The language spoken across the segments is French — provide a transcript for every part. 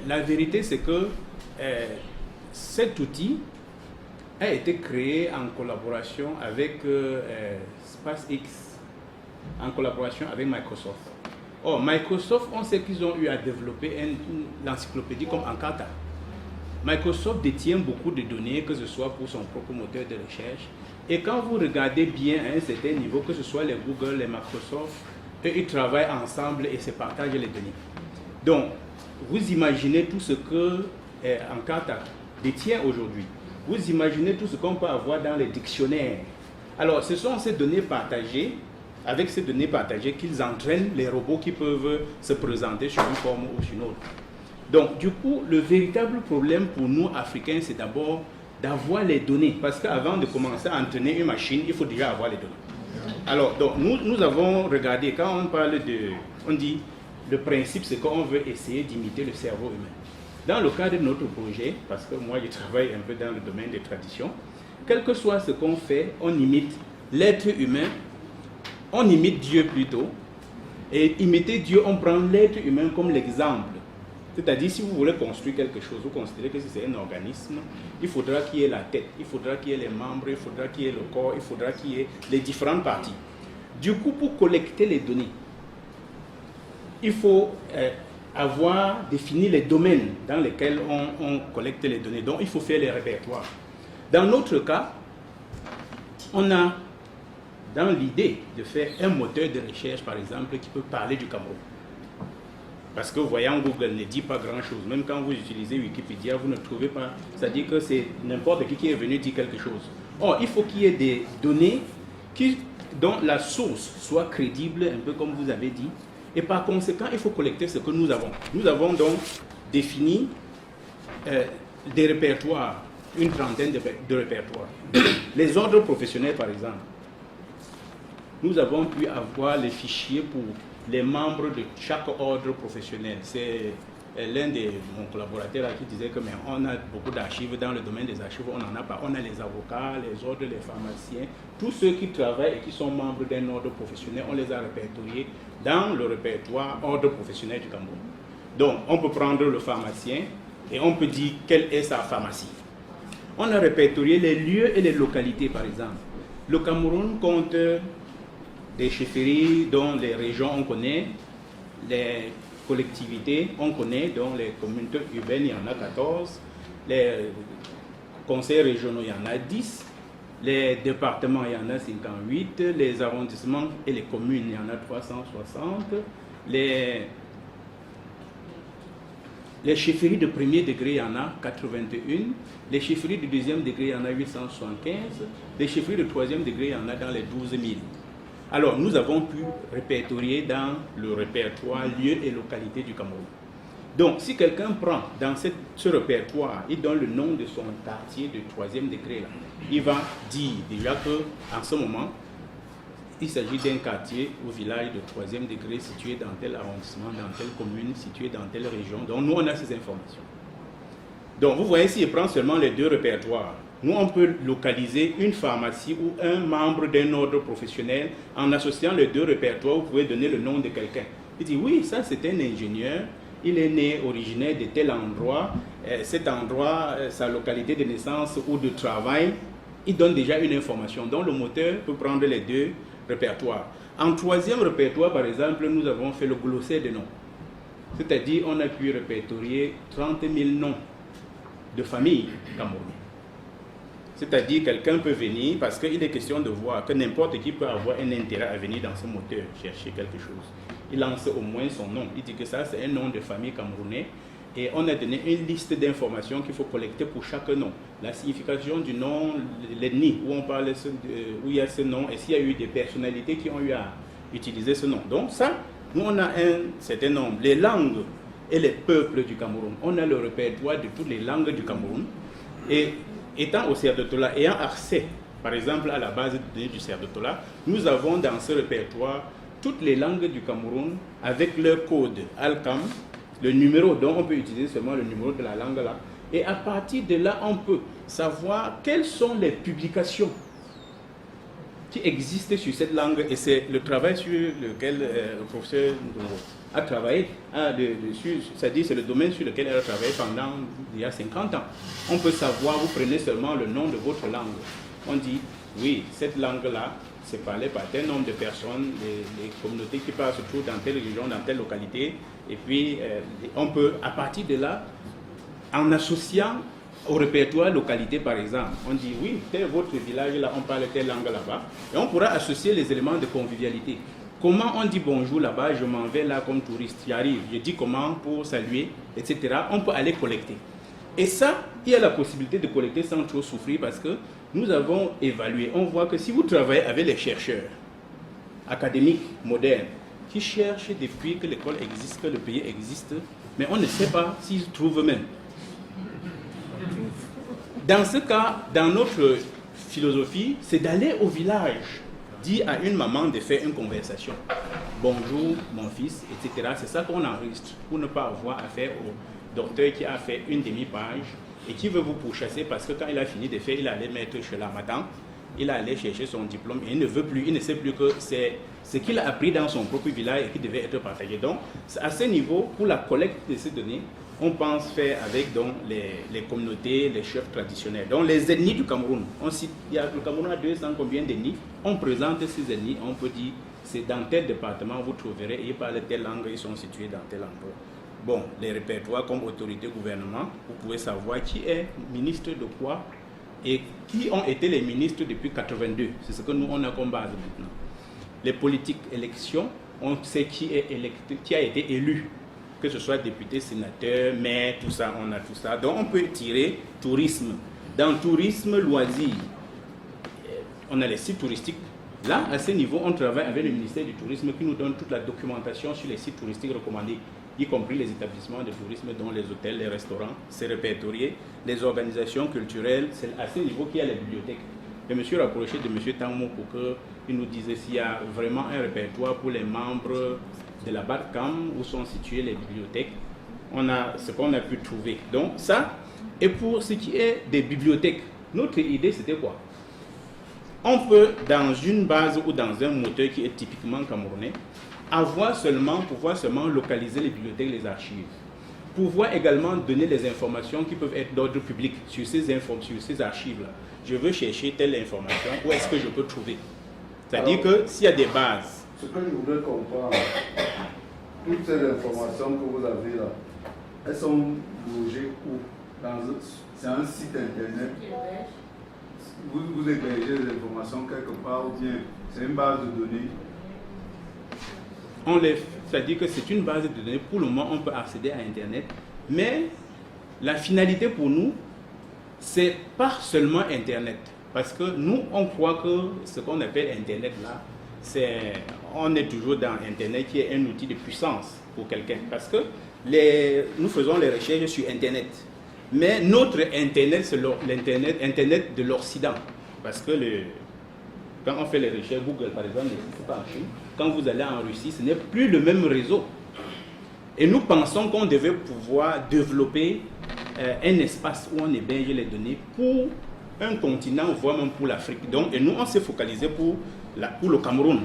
La vérité, c'est que cet outil a été créé en collaboration avec SpaceX, en collaboration avec Microsoft. Or, Microsoft, on sait qu'ils ont eu à développer l'encyclopédie comme Encarta. Microsoft détient beaucoup de données, que ce soit pour son propre moteur de recherche. Et quand vous regardez bien à un certain niveau, que ce soit les Google, les Microsoft, eux, ils travaillent ensemble et se partagent les données. Donc, vous imaginez tout ce que Encarta détient aujourd'hui. Vous imaginez tout ce qu'on peut avoir dans les dictionnaires. Alors, ce sont ces données partagées, avec ces données partagées, qu'ils entraînent les robots qui peuvent se présenter sur une forme ou sur une autre. Donc, du coup, le véritable problème pour nous, Africains, c'est d'abord d'avoir les données. Parce qu'avant de commencer à entraîner une machine, il faut déjà avoir les données. Alors, donc, nous avons regardé, quand on parle de... On dit, le principe, c'est qu'on veut essayer d'imiter le cerveau humain. Dans le cadre de notre projet, parce que moi, je travaille un peu dans le domaine des traditions, quel que soit ce qu'on fait, on imite l'être humain, on imite Dieu plutôt, et imiter Dieu, on prend l'être humain comme l'exemple. C'est-à-dire, si vous voulez construire quelque chose, vous considérez que c'est un organisme, il faudra qu'il y ait la tête, il faudra qu'il y ait les membres, il faudra qu'il y ait le corps, il faudra qu'il y ait les différentes parties. Du coup, pour collecter les données, il faut avoir défini les domaines dans lesquels on collecte les données. Donc, il faut faire les répertoires. Dans notre cas, on a dans l'idée de faire un moteur de recherche, par exemple, qui peut parler du Cameroun. Parce que, voyant, Google ne dit pas grand-chose. Même quand vous utilisez Wikipédia, vous ne trouvez pas. C'est-à-dire que c'est n'importe qui est venu dire quelque chose. Or, il faut qu'il y ait des données dont la source soit crédible, un peu comme vous avez dit. Et par conséquent, il faut collecter ce que nous avons. Nous avons donc défini des répertoires, une trentaine de répertoires. Les ordres professionnels, par exemple. Nous avons pu avoir les fichiers pour les membres de chaque ordre professionnel. C'est l'un de mon collaborateur qui disait que mais on a beaucoup d'archives dans le domaine des archives, on n'en a pas. On a les avocats, les ordres, les pharmaciens, tous ceux qui travaillent et qui sont membres d'un ordre professionnel, on les a répertoriés dans le répertoire ordre professionnel du Cameroun. Donc, on peut prendre le pharmacien et on peut dire quelle est sa pharmacie. On a répertorié les lieux et les localités, par exemple. Le Cameroun compte des chefferies dont les régions on connaît, les collectivités on connaît, dont les communautés urbaines il y en a 14, les conseils régionaux il y en a 10, les départements il y en a 58, les arrondissements et les communes il y en a 360, les chefferies de premier degré il y en a 81, les chefferies de deuxième degré il y en a 875, les chefferies de troisième degré il y en a dans les 12 000. Alors, nous avons pu répertorier dans le répertoire lieux et localités du Cameroun. Donc, si quelqu'un prend dans ce répertoire, il donne le nom de son quartier de troisième degré, là, il va dire déjà qu'en ce moment, il s'agit d'un quartier ou village de troisième degré situé dans tel arrondissement, dans telle commune, situé dans telle région. Donc, nous, on a ces informations. Donc, vous voyez, s'il prend seulement les deux répertoires, nous, on peut localiser une pharmacie ou un membre d'un ordre professionnel en associant les deux répertoires. Vous pouvez donner le nom de quelqu'un. Il dit, oui, ça c'est un ingénieur, il est né originaire de tel endroit, cet endroit, sa localité de naissance ou de travail, il donne déjà une information. Donc le moteur peut prendre les deux répertoires. En troisième répertoire, par exemple, nous avons fait le glossaire de noms. C'est-à-dire, on a pu répertorier 30 000 noms de familles camerounaises. C'est-à-dire quelqu'un peut venir, parce qu'il est question de voir que n'importe qui peut avoir un intérêt à venir dans ce moteur chercher quelque chose. Il lance au moins son nom. Il dit que ça, c'est un nom de famille camerounais. Et on a donné une liste d'informations qu'il faut collecter pour chaque nom. La signification du nom, l'ethnie, où on parle où il y a ce nom, et s'il y a eu des personnalités qui ont eu à utiliser ce nom. Donc ça, nous on a un certain nombre. Les langues et les peuples du Cameroun. On a le répertoire de toutes les langues du Cameroun. Et étant au CERDETOLA, ayant accès, par exemple, à la base de données du CERDETOLA, nous avons dans ce répertoire toutes les langues du Cameroun avec leur code ALCAM, le numéro, dont on peut utiliser seulement le numéro de la langue là. Et à partir de là, on peut savoir quelles sont les publications qui existent sur cette langue. Et c'est le travail sur lequel le professeur a travaillé dessus, c'est-à-dire c'est le domaine sur lequel elle a travaillé pendant il y a 50 ans. On peut savoir, vous prenez seulement le nom de votre langue. On dit, oui, cette langue-là, c'est parlé par tel nombre de personnes, les communautés qui parlent se trouvent dans telle région, dans telle localité. Et puis, on peut, à partir de là, en associant au répertoire localité, par exemple, on dit, oui, tel votre village-là, on parle telle langue là-bas. Et on pourra associer les éléments de convivialité. Comment on dit bonjour là-bas, je m'en vais là comme touriste, j'arrive, je dis comment pour saluer, etc. On peut aller collecter. Et ça, il y a la possibilité de collecter sans trop souffrir parce que nous avons évalué. On voit que si vous travaillez avec les chercheurs académiques modernes qui cherchent depuis que l'école existe, que le pays existe, mais on ne sait pas s'ils trouvent eux-mêmes. Dans ce cas, dans notre philosophie, c'est d'aller au village, dire à une maman de faire une conversation. Bonjour, mon fils, etc. C'est ça qu'on enregistre pour ne pas avoir affaire au docteur qui a fait une demi-page et qui veut vous pourchasser parce que quand il a fini de faire, il allait mettre chez la madame, il allait chercher son diplôme et il ne veut plus, il ne sait plus que c'est ce qu'il a appris dans son propre village et qui devait être partagé. Donc, à ce niveau, pour la collecte de ces données, on pense faire avec donc, les communautés, les chefs traditionnels. Donc les ethnies du Cameroun, le Cameroun a 200 combien d'ethnies, on présente ces ethnies, on peut dire c'est dans tel département vous trouverez, et ils parlent telle langue, ils sont situés dans tel endroit. Bon, les répertoires comme autorité gouvernement, vous pouvez savoir qui est ministre de quoi et qui ont été les ministres depuis 82. C'est ce que nous on a comme base maintenant. Les politiques élections, on sait qui est électé, qui a été élu. Que ce soit député, sénateur, maire, tout ça, on a tout ça. Donc on peut tirer tourisme. Dans tourisme, loisirs, on a les sites touristiques. Là, à ce niveau, on travaille avec le ministère du Tourisme qui nous donne toute la documentation sur les sites touristiques recommandés, y compris les établissements de tourisme, dont les hôtels, les restaurants, c'est répertorié, les organisations culturelles, c'est à ce niveau qu'il y a les bibliothèques. Je me suis rapproché de M. Tammo pour qu'il nous dise s'il y a vraiment un répertoire pour les membres de la BADCAM où sont situées les bibliothèques. On a ce qu'on a pu trouver. Donc ça, et pour ce qui est des bibliothèques, notre idée c'était quoi? On peut, dans une base ou dans un moteur qui est typiquement camerounais, pouvoir seulement localiser les bibliothèques, les archives. Pouvoir également donner les informations qui peuvent être d'ordre public sur ces archives-là. Je veux chercher telle information, où est-ce que je peux trouver? C'est-à-dire que s'il y a des bases. Ce que je voudrais comprendre, toutes ces informations que vous avez là, elles sont logées où? C'est un site internet. Vous hébergez les informations quelque part ou bien c'est une base de données? C'est-à-dire que c'est une base de données. Pour le moment, on peut accéder à Internet. Mais la finalité pour nous, c'est pas seulement Internet. Parce que nous, on croit que ce qu'on appelle Internet là, on est toujours dans Internet qui est un outil de puissance pour quelqu'un. Parce que nous faisons les recherches sur Internet. Mais notre Internet, c'est l'Internet de l'Occident. Parce que quand on fait les recherches, Google par exemple, n'existe pas en Chine. Quand vous allez en Russie, ce n'est plus le même réseau. Et nous pensons qu'on devait pouvoir développer un espace où on héberge les données pour un continent, voire même pour l'Afrique. Et nous, on s'est focalisé pour le Cameroun.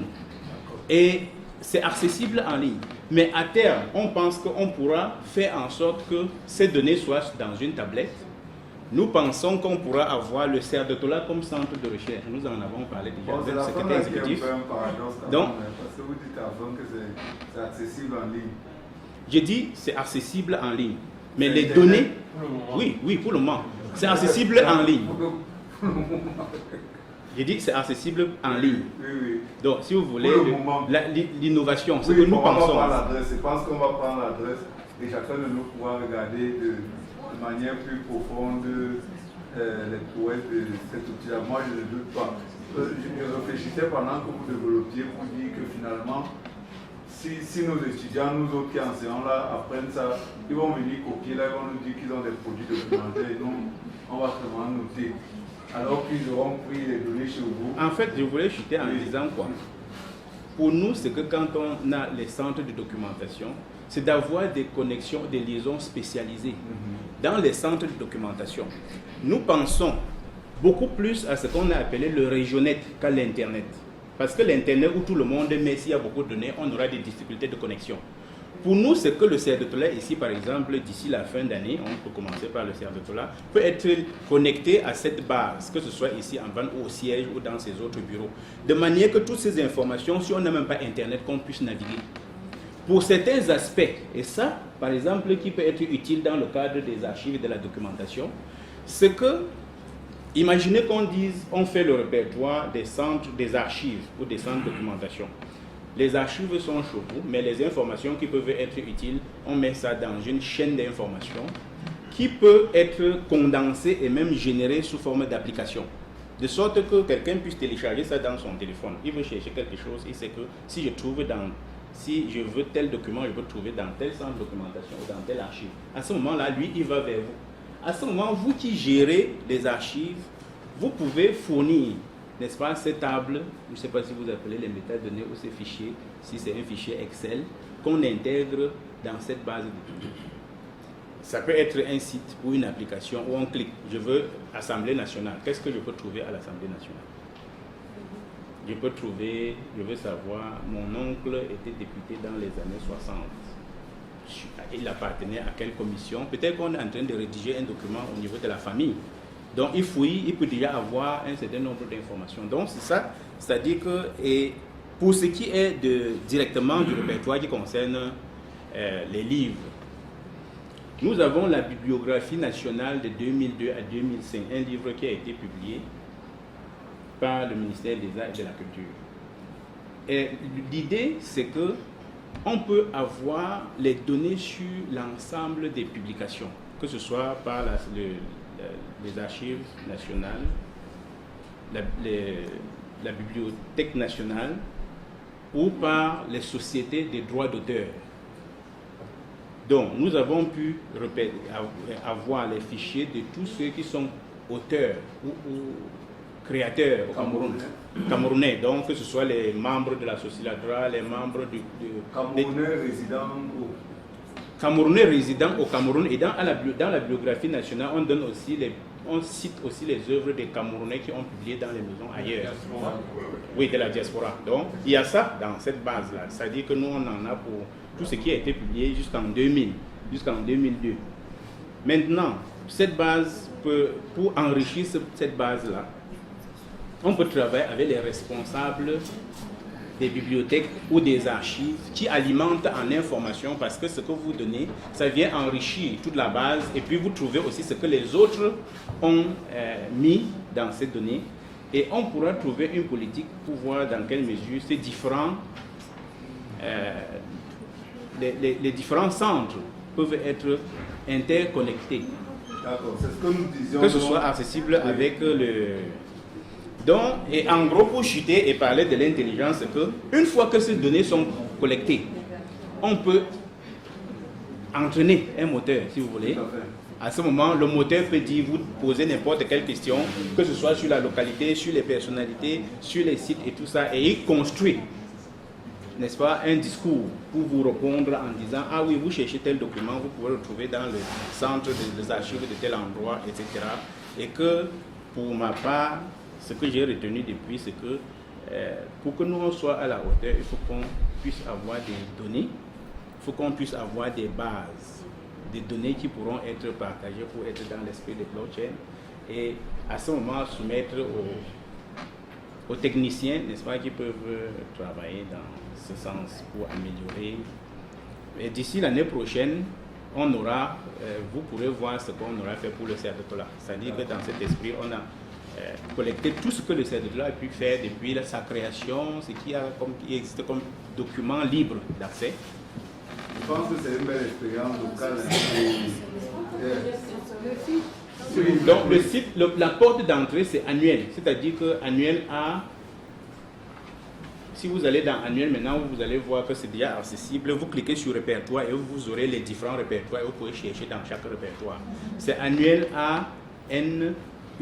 Et c'est accessible en ligne. Mais à terme, on pense qu'on pourra faire en sorte que ces données soient dans une tablette. Nous pensons qu'on pourra avoir le CERDETOLA comme centre de recherche. Nous en avons parlé déjà avec le secrétaire exécutif. Donc, parce que vous dites avant que c'est accessible en ligne. J'ai dit c'est accessible en ligne. Mais les données, oui, pour le moment. C'est accessible en ligne. J'ai dit que c'est accessible en ligne. Oui. Donc, si vous voulez, l'innovation, c'est que nous pensons. Je pense qu'on va prendre l'adresse et chacun de nous pourra regarder de manière plus profonde les prouesses de cet outil-là. Moi, je ne doute pas. Je réfléchissais pendant que vous développiez pour dire que finalement, si nos étudiants, nous autres qui enseignons là, apprennent ça, ils vont venir copier là, ils vont nous dire qu'ils ont des produits documentaires et nous, on va seulement noter. Alors qu'ils auront pris les données chez vous. En fait, je voulais chuter en disant quoi? Pour nous, c'est que quand on a les centres de documentation, c'est d'avoir des connexions, des liaisons spécialisées. Dans les centres de documentation, nous pensons beaucoup plus à ce qu'on a appelé le Regionet qu'à l'Internet. Parce que l'Internet où tout le monde met, s'il y a beaucoup de données, on aura des difficultés de connexion. Pour nous, c'est que le CERDETOLA, ici par exemple, d'ici la fin d'année, on peut commencer par le CERDETOLA, peut être connecté à cette base, que ce soit ici en Vannes ou au siège ou dans ses autres bureaux, de manière que toutes ces informations, si on n'a même pas Internet, qu'on puisse naviguer. Pour certains aspects, et ça, par exemple, qui peut être utile dans le cadre des archives et de la documentation, c'est que, imaginez qu'on dise, on fait le répertoire des centres, des archives ou des centres de documentation. Les archives sont chez vous, mais les informations qui peuvent être utiles, on met ça dans une chaîne d'informations qui peut être condensée et même générée sous forme d'application. De sorte que quelqu'un puisse télécharger ça dans son téléphone. Il veut chercher quelque chose, il sait que si je veux tel document, je peux trouver dans tel centre de documentation ou dans tel archive. À ce moment-là, lui, il va vers vous. À ce moment, vous qui gérez les archives, vous pouvez fournir, n'est-ce pas, ces tables, je ne sais pas si vous appelez les métadonnées ou ces fichiers, si c'est un fichier Excel, qu'on intègre dans cette base de données. Ça peut être un site ou une application où on clique, je veux Assemblée nationale. Qu'est-ce que je peux trouver à l'Assemblée nationale? Je peux trouver, je veux savoir, mon oncle était député dans les années 60. Il appartenait à quelle commission? Peut-être qu'on est en train de rédiger un document au niveau de la famille. Donc il fouille, il peut déjà avoir un certain nombre d'informations. Donc c'est ça, c'est-à-dire que, et pour ce qui est directement du répertoire qui concerne les livres, nous avons la bibliographie nationale de 2002 à 2005, un livre qui a été publié par le ministère des Arts et de la Culture. Et l'idée, c'est que on peut avoir les données sur l'ensemble des publications, que ce soit par les archives nationales, la bibliothèque nationale ou par les sociétés des droits d'auteur. Donc, nous avons pu avoir les fichiers de tous ceux qui sont auteurs ou créateurs au Cameroun, camerounais, donc que ce soit les membres de la Sociladra, les membres Camerounais résidents au Cameroun, et dans la biographie nationale, on cite aussi les œuvres des Camerounais qui ont publié dans les maisons ailleurs. Oui, de la diaspora. Donc, il y a ça dans cette base-là. C'est-à-dire que nous, on en a pour tout ce qui a été publié jusqu'en 2000, jusqu'en 2002. Maintenant, cette base, pour enrichir cette base-là, on peut travailler avec les responsables des bibliothèques ou des archives qui alimentent en information, parce que ce que vous donnez, ça vient enrichir toute la base, et puis vous trouvez aussi ce que les autres ont mis dans ces données, et on pourra trouver une politique pour voir dans quelle mesure ces différents les différents centres peuvent être interconnectés. D'accord, c'est ce que nous disions. Que ce soit accessible avec Donc, et en gros, pour chuter et parler de l'intelligence, c'est que une fois que ces données sont collectées, on peut entraîner un moteur, si vous voulez. À ce moment, le moteur peut dire, vous poser n'importe quelle question, que ce soit sur la localité, sur les personnalités, sur les sites et tout ça, et il construit, n'est-ce pas, un discours pour vous répondre en disant, ah oui, vous cherchez tel document, vous pouvez le trouver dans le centre des archives de tel endroit, etc. Et que, pour ma part, ce que j'ai retenu depuis, c'est que pour que nous on soit à la hauteur, il faut qu'on puisse avoir des données, il faut qu'on puisse avoir des bases, des données qui pourront être partagées pour être dans l'esprit de blockchain, et à ce moment soumettre aux techniciens, n'est-ce pas, qui peuvent travailler dans ce sens pour améliorer. Et d'ici l'année prochaine, on aura, vous pourrez voir ce qu'on aura fait pour le CERDETOLA. C'est-à-dire que dans cet esprit, on a collecté tout ce que le CERDETOLA a pu faire depuis sa création, ce qui existe comme document libre d'accès. Je pense que c'est une belle expérience locale. Donc le site, la porte d'entrée, c'est annuel. C'est-à-dire que annuel a... Si vous allez dans annuel maintenant, vous allez voir que c'est déjà accessible. Vous cliquez sur répertoire et vous aurez les différents répertoires et vous pouvez chercher dans chaque répertoire. C'est annuel à nuel.cm.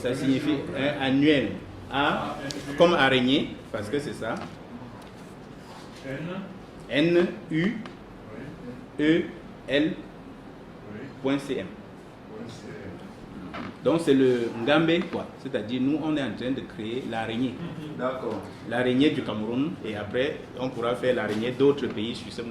Ça signifie annuel A comme araignée, parce que c'est ça. NUEL.cm. Donc c'est le Ngambé, quoi. C'est-à-dire, nous, on est en train de créer l'araignée. D'accord. L'araignée du Cameroun, et après, on pourra faire l'araignée d'autres pays sur ce modèle.